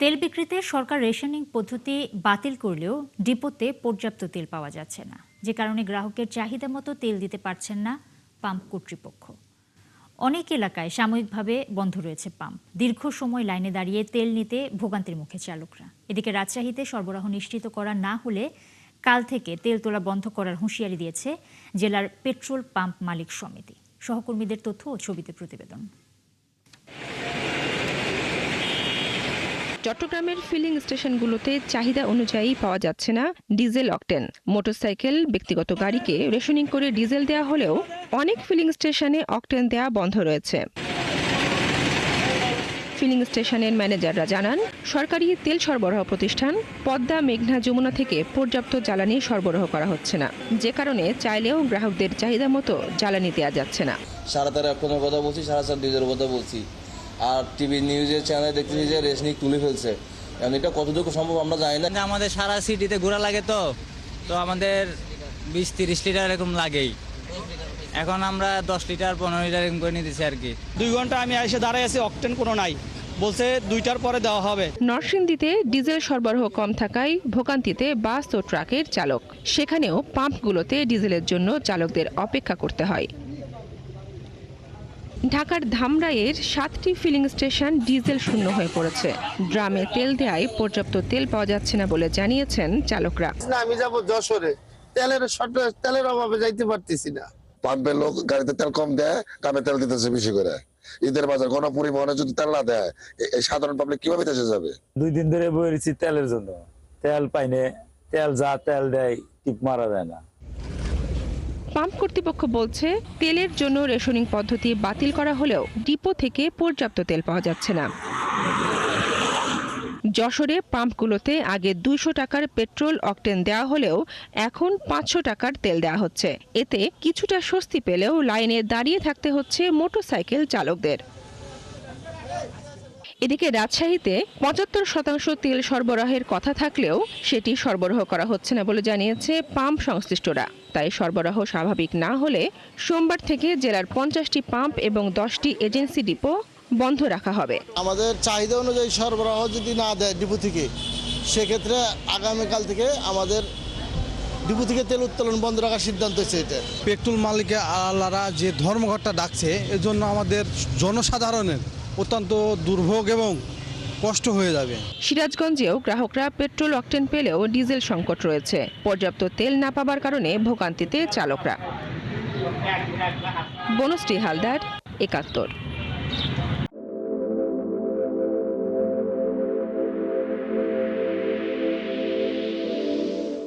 তেল বিক্রিতে সরকার রেশনিং পদ্ধতি বাতিল করলেও ডিপোতে পর্যাপ্ত তেল পাওয়া যাচ্ছে না, যে কারণে গ্রাহকের চাহিদা মতো তেল দিতে পারছেন না পাম্প কর্তৃপক্ষ। অনেক এলাকায় সাময়িকভাবে বন্ধ রয়েছে পাম্প। দীর্ঘ সময় লাইনে দাঁড়িয়ে তেল নিতে ভোগান্তির মুখে চালকরা। এদিকে রাজশাহীতে সরবরাহ নিশ্চিত করা না হলে কাল থেকে তেল তোলা বন্ধ করার হুঁশিয়ারি দিয়েছে জেলার পেট্রোল পাম্প মালিক সমিতি। সহকর্মীদের তথ্য ও ছবিতে প্রতিবেদন। চট্টগ্রামের ফিলিং স্টেশনগুলোতে চাহিদা অনুযায়ী পাওয়া যাচ্ছে না ডিজেল অকটেন। মোটরসাইকেল, ব্যক্তিগত গাড়িকে রেশনিং করে ডিজেল দেওয়া হলেও অনেক ফিলিং স্টেশনে অকটেন দেওয়া বন্ধ রয়েছে। ফিলিং স্টেশনের ম্যানেজাররা জানান, সরকারি তেল সরবরাহ প্রতিষ্ঠান পদ্মা, মেঘনা, যমুনা থেকে পর্যাপ্ত জ্বালানি সরবরাহ করা হচ্ছে না, যে কারণে চাইলেও গ্রাহকদের চাহিদা মতো জ্বালানি দেওয়া যাচ্ছে না। 13.5 অক্টেনের কথা বলছি, 4.5 ডিজেলের কথা বলছি। আর টিভি নিউজের চ্যানেলে দেখতেছি যে রেশনিং তুলে ফেলছে। এখন এটা কতটুকু সম্ভব আমরা জানি না। আমাদের সারা সিটিতে ঘোরা লাগে, তো আমাদের 20-30 লিটার এরকম লাগেই। এখন আমরা 10 লিটার 15 লিটার এরকম করে নিতেছি আর কি। 2 ঘন্টা আমি এসে দাঁড়ায় আছি, অকটেন কোনো নাই, বলছে 2টার পরে দেওয়া হবে। নরসিংদীতে ডিজেল সরবরাহ কম থাকায় ভোগান্তিতে বাস ও ট্রাকের চালক। সেখানেও পাম্পগুলোতে ডিজেলের জন্য চালকদের অপেক্ষা করতে হয়। ঢাকার ধামরাইয়ের 7টি ফিলিং স্টেশন ডিজেল শূন্য হয়ে পড়েছে। ড্রামে তেল দেওয়ায় পর্যাপ্ত তেল পাওয়া যাচ্ছে না বলে জানিয়েছেন চালকরা। আমি যাব যশোরে, তেলের অভাবে যাইতে পারতেছি না। পাম্পের লোক গাড়িতে তেল কম দেয়, কামে তেল দিতেছে বেশি করে। ঈদের বাজার গণপরিবহনে যদি তেল না দেয়, এই সাধারণ পাবলিক কিভাবে দেশে যাবে? 2 দিন ধরে বইছি তেলের জন্য, তেল পাইনে, তেল যা তেল দেয় টিপ মারা যায় না। পাম্প কর্তৃপক্ষ বলছে, তেলের জন্য রেশনিং পদ্ধতি বাতিল করা হলেও ডিপো থেকে পর্যাপ্ত তেল পাওয়া যাচ্ছে না। যশোরে পাম্পগুলোতে আগে 200 টাকার পেট্রোল অকটেন দেওয়া হলেও এখন 500 টাকার তেল দেওয়া হচ্ছে। এতে কিছুটা স্বস্তি পেলেও লাইনে দাঁড়িয়ে থাকতে হচ্ছে মোটরসাইকেল চালকদের। এদিকে রাজশাহীতে 75% তেল সরবরাহের কথা থাকলেও সেটি সরবরাহ করা হচ্ছে না বলে জানিয়েছে পাম্প সংশ্লিষ্টরা। তাই সরবরাহ স্বাভাবিক না হলে সোমবার থেকে জেলার 50টি পাম্প এবং 10টি এজেন্সি ডিপো বন্ধ রাখা হবে। আমাদের চাহিদা অনুযায়ী সরবরাহ যদি না দেয় ডিপো থেকে, সেক্ষেত্রে আগামীকাল থেকে আমাদের ডিপো থেকে তেল উত্তোলন বন্ধ রাখার সিদ্ধান্ত হয়েছে। এটা পেট্রোল মালিকের আল্লাহরা যে ধর্মঘটটা ডাকছে, এর জন্য আমাদের জনসাধারণের অত্যন্ত দুর্ভোগ এবং কষ্ট হয়ে যাবে। সিরাজগঞ্জেও গ্রাহকরা পেট্রোল অকটেন পেলেও ডিজেল সংকট রয়েছে। পর্যাপ্ত তেল না পাবার কারণে ভোগান্তিতে চালকরা। বনশ্রী হালদার, 71।